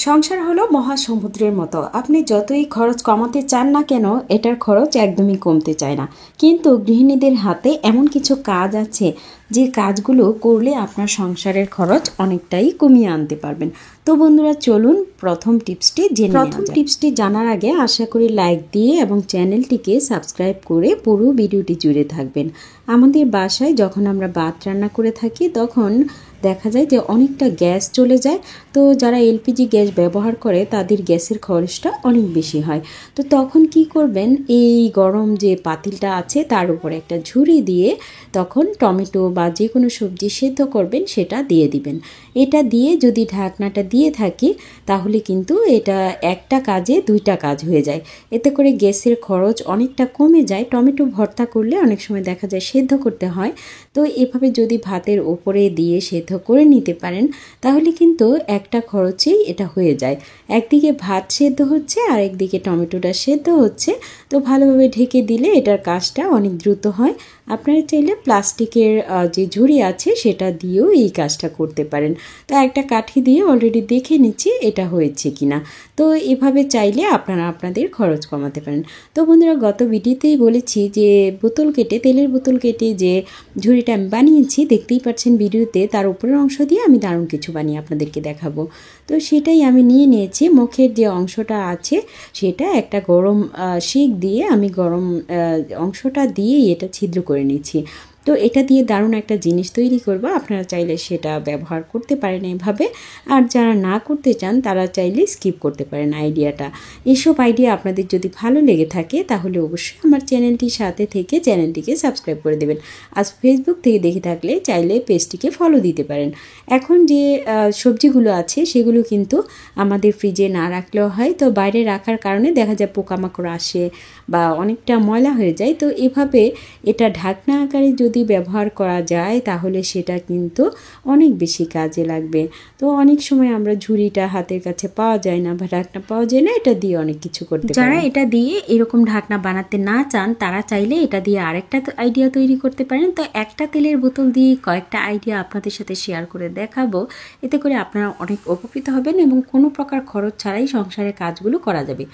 সংসার হলো মহাসমুদ্রের মতো। আপনি যতই খরচ কমাতে চান না কেন, এটার খরচ একদমই কমতে চায় না। কিন্তু গৃহিণীদের হাতে এমন কিছু কাজ আছে যে কাজগুলো করলে আপনার সংসারের খরচ অনেকটাই কমিয়ে আনতে পারবেন। তো বন্ধুরা, চলুন প্রথম টিপসটি জেনে নেওয়া যাক। প্রথম টিপসটি জানার আগে আশা করি লাইক দিয়ে এবং চ্যানেলটিকে সাবস্ক্রাইব করে পুরো ভিডিওটি জুড়ে থাকবেন। আমাদের বাসায় যখন আমরা ভাত রান্না করে থাকি তখন দেখা যায় যে অনেকটা গ্যাস চলে যায়। তো যারা এলপিজি গ্যাস ব্যবহার করে তাদের গ্যাসের খরচটা অনেক বেশি হয়। তো তখন কি করবেন, এই গরম যে পাতিলটা আছে তার উপরে একটা ঝুড়ি দিয়ে তখন টমেটো বা যে কোনো সবজি সেদ্ধ করবেন সেটা দিয়ে দিবেন। এটা দিয়ে যদি ঢাকনাটা দিয়ে থাকি তাহলে কিন্তু এটা একটা কাজে দুইটা কাজ হয়ে যায়। এতে করে গ্যাসের খরচ অনেকটা কমে যায়। টমেটো ভর্তা করলে অনেক সময় দেখা যায় সেদ্ধ করতে হয়, তো এভাবে যদি ভাতের ওপরে দিয়ে সেদ্ধ করে নিতে পারেন তাহলে কিন্তু একটা খরচেই এটা হয়ে যায়। একদিকে ভাত সেদ্ধ হচ্ছে আর একদিকে টমেটোটা সেদ্ধ হচ্ছে। তো ভালোভাবে ঢেকে দিলে এটার কাজটা অনেক দ্রুত হয়। আপনারা চাইলে প্লাস্টিকের যে ঝুড়ি আছে সেটা দিয়েও এই কাজটা করতে পারেন। তো একটা কাঠি দিয়ে অলরেডি দেখে নিচ্ছি এটা হয়েছে কিনা। তো এভাবে চাইলে আপনারা আপনাদের খরচ কমাতে পারেন। তো বন্ধুরা, গত ভিডিওতেই বলেছি যে তেলের বোতল কেটে যে ঝুড়িটা আমি বানিয়েছি, দেখতেই পাচ্ছেন ভিডিওতে, তার উপরের অংশ দিয়ে আমি দারুণ কিছু বানিয়ে আপনাদেরকে দেখাবো। তো সেটাই আমি নিয়ে নিয়েছি। মুখের যে অংশটা আছে সেটা একটা গরম শিক দিয়ে আমি গরম অংশটা দিয়ে এটা ছিদ্র করে নিচ্ছি। তো এটা দিয়ে দারুণ একটা জিনিস তৈরি করব। আপনারা চাইলে সেটা ব্যবহার করতে পারেন এভাবে, আর যারা না করতে চান তারা চাইলে স্কিপ করতে পারেন আইডিয়াটা। এসব আইডিয়া আপনাদের যদি ভালো লেগে থাকে তাহলে অবশ্যই আমার চ্যানেলটির সাথে থেকে চ্যানেলটিকে সাবস্ক্রাইব করে দেবেন। আজ ফেসবুক থেকে দেখে থাকলে চাইলে পেজটিকে ফলো দিতে পারেন। এখন যে সবজিগুলো আছে সেগুলো কিন্তু আমাদের ফ্রিজে না রাখলেও হয়। তো বাইরে রাখার কারণে দেখা যায় পোকামাকড় আসে বা অনেকটা ময়লা হয়ে যায়। তো এভাবে এটা ঢাকনা আকারে যদি ব্যবহার করা যায় তাহলে সেটা কিন্তু অনেক বেশি কাজে লাগবে। তো অনেক সময় আমরা ঝুড়িটা হাতের কাছে পাওয়া যায় না বা ঢাকনা পাওয়া যায় না, এটা দিয়ে অনেক কিছু করতে পারেন। যারা এটা দিয়ে এরকম ঢাকনা বানাতে না চান তারা চাইলে এটা দিয়ে আরেকটা আইডিয়া তৈরি করতে পারেন। তো একটা তেলের বোতল দিয়ে কয়েকটা আইডিয়া আপনাদের সাথে শেয়ার করে দেখাবো। এতে করে আপনারা অনেক উপকৃত হবেন এবং কোনো প্রকার খরচ ছাড়াই সংসারের কাজগুলো করা যাবে।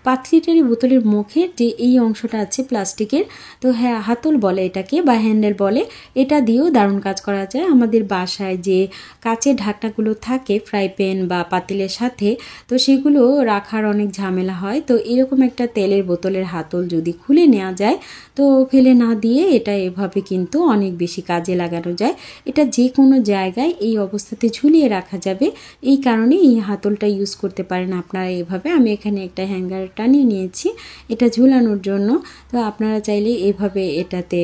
5 লিটারের বোতলের মুখের যে এই অংশটা আছে প্লাস্টিকের, তো হ্যাঁ হাতল বলে এটাকে বা হ্যান্ডেল বলে, এটা দিয়েও দারুণ কাজ করা যায়। আমাদের বাসায় যে কাচের ঢাকনাগুলো থাকে ফ্রাই প্যান বা পাতিলের সাথে, তো সেগুলো রাখার অনেক ঝামেলা হয়। তো এরকম একটা তেলের বোতলের হাতল যদি খুলে নেওয়া যায়, তো ফেলে না দিয়ে এটা এভাবে কিন্তু অনেক বেশি কাজে লাগানো যায়। এটা যে কোনো জায়গায় এই অবস্থাতে ঝুলিয়ে রাখা যাবে। এই কারণে এই হাতলটা ইউজ করতে পারেন আপনারা এভাবে। আমি এখানে একটা হ্যাঙ্গার টানিয়ে নিয়েছি এটা ঝুলানোর জন্য। তো আপনারা চাইলে এভাবে এটাতে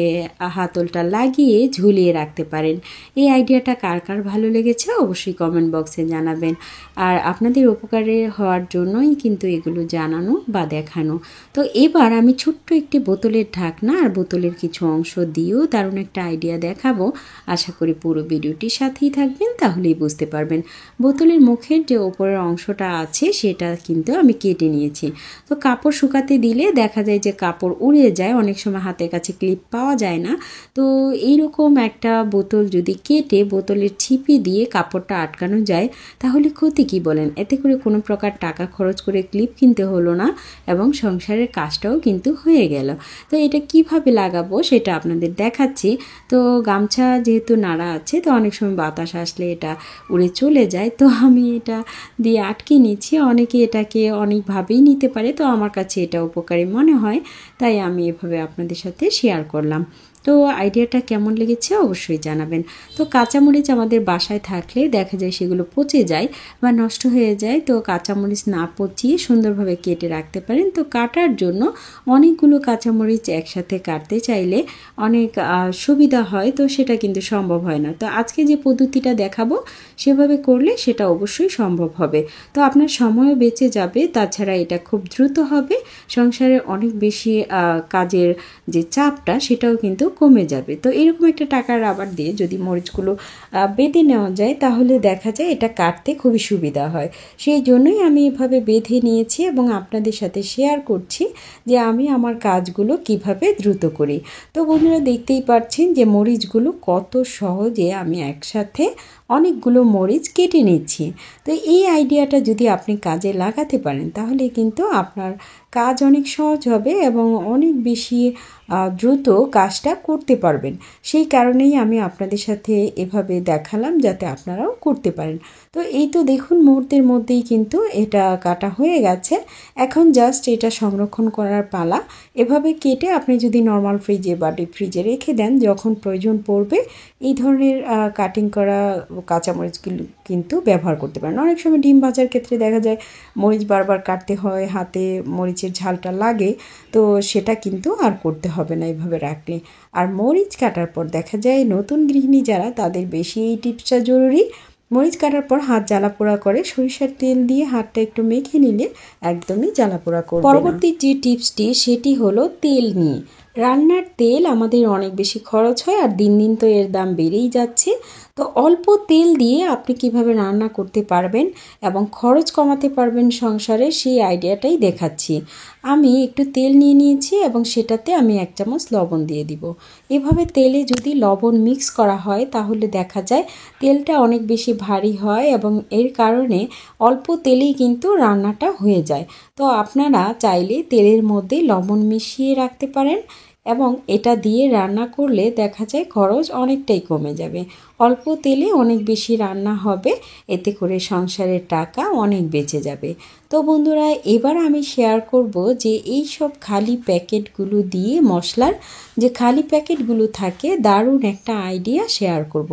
হাতলটা লাগিয়ে ঝুলিয়ে রাখতে পারেন। এই আইডিয়াটা কার কার ভালো লেগেছে অবশ্যই কমেন্ট বক্সে জানাবেন। আর আপনাদের উপকারে হওয়ার জন্যই কিন্তু এগুলো জানানো বা দেখানো। তো এবার আমি ছোট্ট একটি বোতলের ঢাকনা আর বোতলের কিছু অংশ দিয়েও দারুণ একটা আইডিয়া দেখাবো। আশা করি পুরো ভিডিওটির সাথেই থাকবেন, তাহলেই বুঝতে পারবেন। বোতলের মুখের যে ওপরের অংশটা আছে সেটা কিন্তু আমি কেটে নিয়েছি। তো কাপড় শুকাতে দিলে দেখা যায় যে কাপড় উড়ে যায়, অনেক সময় হাতের কাছে ক্লিপ পাওয়া যায় না। তো এইরকম একটা বোতল যদি কেটে বোতলের ছিপি দিয়ে কাপড়টা আটকানো যায় তাহলে ক্ষতি কি বলেন? এতে করে কোনো প্রকার টাকা খরচ করে ক্লিপ কিনতে হলো না এবং সংসারের কাজটাও কিন্তু হয়ে গেল। তো এটা কিভাবে লাগাবো সেটা আপনাদের দেখাচ্ছি। তো গামছা যেহেতু নাড়া আছে, তো অনেক সময় বাতাস আসলে এটা উড়ে চলে যায়। তো আমি এটা দিয়ে আটকে নিচ্ছি। অনেকে এটাকে অনেকভাবেই নিতে পারে, তো আমার কাছে এটা উপকারী মনে হয়, তাই আমি এভাবে আপনাদের সাথে শেয়ার করলাম। তো আইডিয়াটা কেমন লেগেছে অবশ্যই জানাবেন। তো কাঁচামরিচ আমাদের বাসায় থাকলে দেখা যায় সেগুলো পচে যায় বা নষ্ট হয়ে যায়। তো কাঁচামরিচ না পচিয়ে সুন্দরভাবে কেটে রাখতে পারেন। তো কাটার জন্য অনেকগুলো কাঁচামরিচ একসাথে কাটতে চাইলে অনেক সুবিধা হয়, তো সেটা কিন্তু সম্ভব হয় না। তো আজকে যে পদ্ধতিটা দেখাবো সেভাবে করলে সেটা অবশ্যই সম্ভব হবে। তো আপনার সময়ও বেঁচে যাবে, তাছাড়া এটা খুব দ্রুত হবে। সংসারের অনেক বেশি কাজের যে চাপটা সেটাও কিন্তু কমে যাবে। তো এরকম একটা টাকার রাবার দিয়ে যদি মরিচগুলো বেঁধে নেওয়া যায় তাহলে দেখা যায় এটা কাটতে খুবই সুবিধা হয়। সেই জন্যই আমি এভাবে বেঁধে নিয়েছি এবং আপনাদের সাথে শেয়ার করছি যে আমি আমার কাজগুলো কিভাবে দ্রুত করি। তো বন্ধুরা, দেখতেই পাচ্ছেন যে মরিচগুলো কত সহজে আমি একসাথে অনেকগুলো মরিচ কেটে নিচ্ছি। তো এই আইডিয়াটা যদি আপনি কাজে লাগাতে পারেন তাহলে কিন্তু আপনার কাজ অনেক সহজ হবে এবং অনেক বেশি দ্রুত কাজটা করতে পারবেন। সেই কারণেই আমি আপনাদের সাথে এভাবে দেখালাম যাতে আপনারাও করতে পারেন। তো এই তো দেখুন মুহূর্তের মধ্যেই কিন্তু এটা কাটা হয়ে গেছে। এখন জাস্ট এটা সংরক্ষণ করার পালা। এভাবে কেটে আপনি যদি নর্মাল ফ্রিজে বা ডিপ ফ্রিজে রেখে দেন, যখন প্রয়োজন পড়বে এই ধরনের কাটিং করা কাঁচামরিচগুলো কিন্তু ব্যবহার করতে পারেন। অনেক সময় ডিম ভাজার ক্ষেত্রে দেখা যায় মরিচ বারবার কাটতে হয়, হাতে মরিচের ঝালটা লাগে, তো সেটা কিন্তু আর করতে হবে না এভাবে রাখলে। আর মরিচ কাটার পর দেখা যায় নতুন গৃহিণী যারা, তাদের বেশি এই টিপসটা জরুরি। মরিচ কাটার পর হাত জ্বালাপোড়া করে সরিষার তেল দিয়ে হাতটা একটু মেখে নিলে একদমই জ্বালাপোড়া করবে না। পরবর্তী যে টিপসটি সেটি হলো তেল নিয়ে। রান্নার তেল আমাদের অনেক বেশি খরচ হয় আর দিন দিন তো এর দাম বেড়েই যাচ্ছে। তো অল্প তেল দিয়ে আপনি কিভাবে রান্না করতে পারবেন এবং খরচ কমাতে পারবেন সংসারে, সেই আইডিয়াটাই দেখাচ্ছি। আমি একটু তেল নিয়ে নিয়েছি এবং সেটাতে আমি 1 চামচ লবণ দিয়ে দিব। এভাবে তেলে যদি লবণ মিক্স করা হয় তাহলে দেখা যায় তেলটা অনেক বেশি ভারী হয় এবং এর কারণে অল্প তেলেই কিন্তু রান্নাটা হয়ে যায়। তো আপনারা চাইলে তেলের মধ্যে লবণ মিশিয়ে রাখতে পারেন এবং এটা দিয়ে রান্না করলে দেখা যায় খরচ অনেকটাই কমে যাবে। অল্প তেলে অনেক বেশি রান্না হবে, এতে করে সংসারের টাকা অনেক বেঁচে যাবে। তো বন্ধুরা, এবার আমি শেয়ার করব যে এই সব খালি প্যাকেটগুলো দিয়ে, মশলার যে খালি প্যাকেটগুলো থাকে, দারুণ একটা আইডিয়া শেয়ার করব।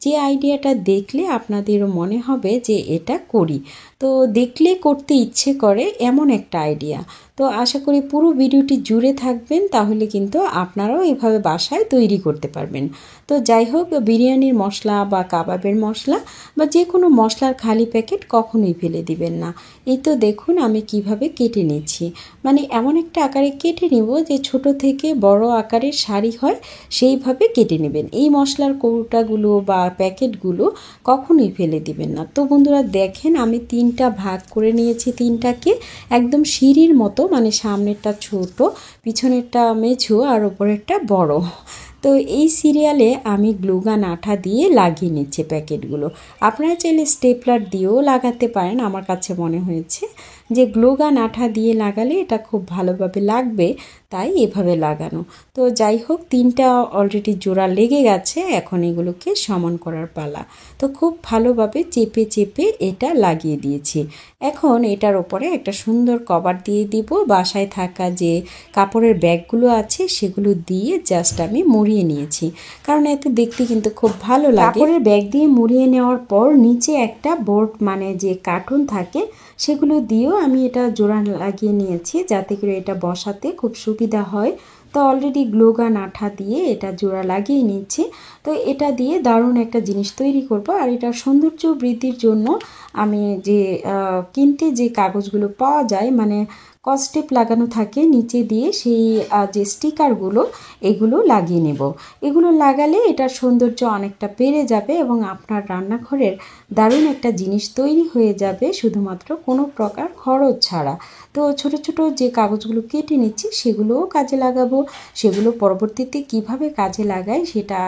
যে আইডিয়াটা দেখলে আপনাদেরও মনে হবে যে এটা করি, তো দেখলে করতে ইচ্ছে করে এমন একটা আইডিয়া। তো আশা করি পুরো ভিডিওটি জুড়ে থাকবেন, তাহলে কিন্তু আপনারাও এভাবে বাসায় তৈরি করতে পারবেন। তো যাই হোক, বিরিয়ানির মশলা বা কাবাবের মশলা বা যে কোনো মশলার খালি প্যাকেট কখনোই ফেলে দিবেন না। এই তো দেখুন আমি কিভাবে কেটে নিচ্ছি, মানে এমন একটা আকারে কেটে নেব যে ছোট থেকে বড় আকারের শাড়ি হয় সেইভাবে কেটে নেবেন। এই মশলার কৌটাগুলো বা প্যাকেটগুলো কখনোই ফেলে দিবেন না। তো বন্ধুরা দেখেন, আমি 3টা ভাগ করে নিয়েছি, 3টাকে একদম সিঁড়ির মতো, মানে সামনেরটা ছোট, পিছনেরটা মেঝো আর ওপরেরটা বড়। তো এই সিরিয়ালে আমি গ্লুগান আঠা দিয়ে লাগিয়ে নিচ্ছি প্যাকেটগুলো। আপনারা চাইলে স্টেপলার দিয়েও লাগাতে পারেন। আমার কাছে মনে হয়েছে যে গ্লুগান আঠা দিয়ে লাগালে এটা খুব ভালোভাবে লাগবে, তাই এভাবে লাগানো। তো যাই হোক, 3টা অলরেডি জোড়া লেগে গেছে, এখন এগুলোকে সমান করার পালা। তো খুব ভালোভাবে চেপে চেপে এটা লাগিয়ে দিয়েছি। এখন এটার ওপরে একটা সুন্দর কভার দিয়ে দিব। বাসায় থাকা যে কাপড়ের ব্যাগগুলো আছে সেগুলো দিয়ে জাস্ট আমি মুড়িয়ে নিয়েছি, কারণ এতে দেখতে কিন্তু খুব ভালো লাগে। কাপড়ের ব্যাগ দিয়ে মুড়িয়ে নেওয়ার পর নিচে একটা বোর্ড, মানে যে কার্টুন থাকে, সেগুলো দিয়েও আমি এটা জোড়া লাগিয়ে নিয়েছি যাতে করে এটা বসাতে খুব সুবিধা হয়। তো অলরেডি গ্লুগান আঠা দিয়ে এটা জোড়া লাগিয়ে নিচ্ছি। তো এটা দিয়ে দারুণ একটা জিনিস তৈরি করব। আর এটার সৌন্দর্য বৃদ্ধির জন্য আমি যে কিনতে যে কাগজগুলো পাওয়া যায়, মানে কস্টেপ লাগানো থাকে নিচে দিয়ে, সেই যে স্টিকারগুলো, এগুলো লাগিয়ে নেব। এগুলো লাগালে এটার সৌন্দর্য অনেকটা বেড়ে যাবে এবং আপনার রান্নাঘরের দারুণ একটা জিনিস তৈরি হয়ে যাবে শুধুমাত্র কোনো প্রকার খরচ ছাড়া। তো ছোট ছোট যে কাগজগুলো কেটে নিচ্ছি সেগুলোও কাজে লাগাবো। সেগুলো পরবর্তীতে কিভাবে কাজে লাগাই সেটা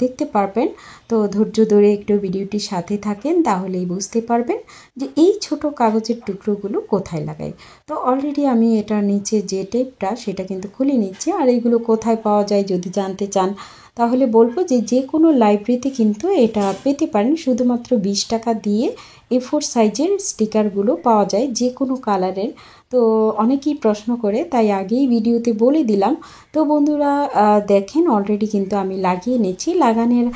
দেখতে পারবেন। তো ধৈর্য ধরে একটু ভিডিওটির সাথে থাকেন, তাহলেই বুঝতে পারবেন যে এই ছোট কাগজের টুকরোগুলো কোথায় লাগাই। তো অলরেডি আমি এটার নিচে যে টেপটা সেটা কিন্তু খুলে নিচ্ছি। আর এইগুলো কোথায় পাওয়া যায় যদি জানতে চান তাহলে বলবো যে কোনো লাইব্রেরিতে কিন্তু এটা পেতে পারেন। শুধুমাত্র 20 টাকা দিয়ে A4 সাইজের স্টিকারগুলো পাওয়া যায় যে কোনো কালারের। তো অনেকেই প্রশ্ন করে, তাই আগেই ভিডিওতে বলে দিলাম। তো বন্ধুরা দেখেন অলরেডি কিন্তু আমি লাগিয়ে নিচ্ছি। লাগানোর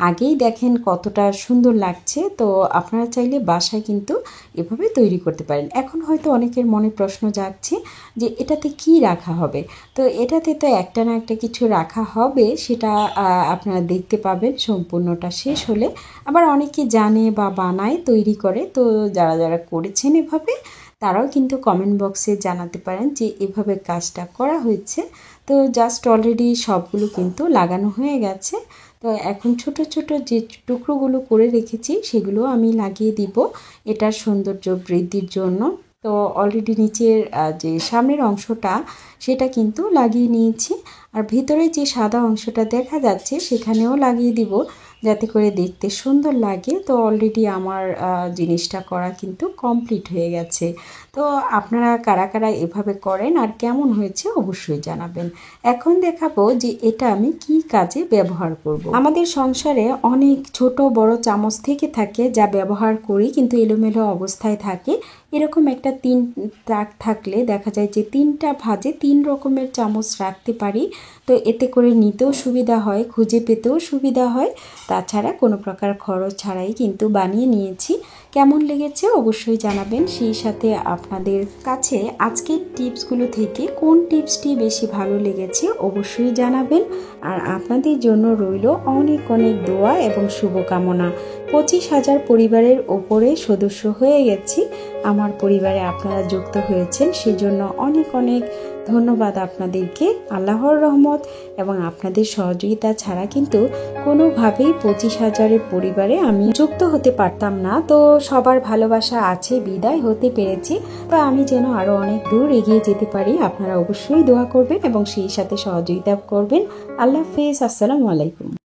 আগেই দেখেন কতটা সুন্দর লাগছে। তো আপনারা চাইলে বাসায় কিন্তু এভাবে তৈরি করতে পারেন। এখন হয়তো অনেকের মনে প্রশ্ন জাগছে যে এটাতে কি রাখা হবে। তো এটাতে তো একটা না একটা কিছু রাখা হবে, সেটা আপনারা দেখতে পাবেন সম্পূর্ণটা শেষ হলে। আবার অনেকে জানে বা বানায়, তৈরি করে। তো যারা যারা করেছেন এভাবে, তারাও কিন্তু কমেন্ট বক্সে জানাতে পারেন যে এভাবে কাজটা করা হয়েছে। তো জাস্ট অলরেডি সবগুলো কিন্তু লাগানো হয়ে গেছে। তো এখন ছোট ছোট যে টুকরোগুলো করে রেখেছি সেগুলো আমি লাগিয়ে দিব এটার সৌন্দর্য বৃদ্ধির জন্য। তো অলরেডি নিচের যে সামনের অংশটা সেটা কিন্তু লাগিয়ে নিয়েছি, আর ভিতরে যে সাদা অংশটা দেখা যাচ্ছে সেখানেও লাগিয়ে দিব। যাতে করে দেখতে সুন্দর লাগে। তো অলরেডি আমার জিনিসটা করা কিন্তু কমপ্লিট হয়ে গেছে। তো আপনারা কারা কারা এভাবে করেন আর কেমন হয়েছে অবশ্যই জানাবেন। এখন দেখাবো যে এটা আমি কি কাজে ব্যবহার করব। আমাদের সংসারে অনেক ছোট বড় চামচ থেকে থাকে যা ব্যবহার করি কিন্তু এলোমেলো অবস্থায় থাকে। এরকম একটা 3 তাক থাকলে দেখা যায় যে 3টা ভাজে 3 রকমের চামচ রাখতে পারি। তো এতে করে নিতেও সুবিধা হয়, খুঁজে পেতেও সুবিধা হয়, তাছাড়া কোনো প্রকার খরচ ছাড়াই কিন্তু বানিয়ে নিয়েছি। কেমন লেগেছে অবশ্যই জানাবেন। সেই সাথে আপনাদের কাছে আজকের টিপসগুলো থেকে কোন টিপসটি বেশি ভালো লেগেছে অবশ্যই জানাবেন। আর আপনাদের জন্য রইল অনেক অনেক দোয়া এবং শুভকামনা। 25,000 পরিবারের ওপরে সদস্য হয়ে গেছি। আমার পরিবারে আপনারা যুক্ত হয়েছেন, সেজন্য অনেক অনেক ধন্যবাদ আপনাদেরকে। আল্লাহর রহমত এবং আপনাদের সহযোগিতা ছাড়া কিন্তু কোনোভাবেই 25,000-এর পরিবারে আমি যুক্ত হতে পারতাম না। তো সবার ভালোবাসা আছে বিদায় হতে পেরেছি। তো আমি যেন আরও অনেক দূর এগিয়ে যেতে পারি। আপনারা অবশ্যই দোয়া করবেন এবং সেই সাথে সহযোগিতা করবেন। আল্লাহ হাফেজ, আসসালামু আলাইকুম।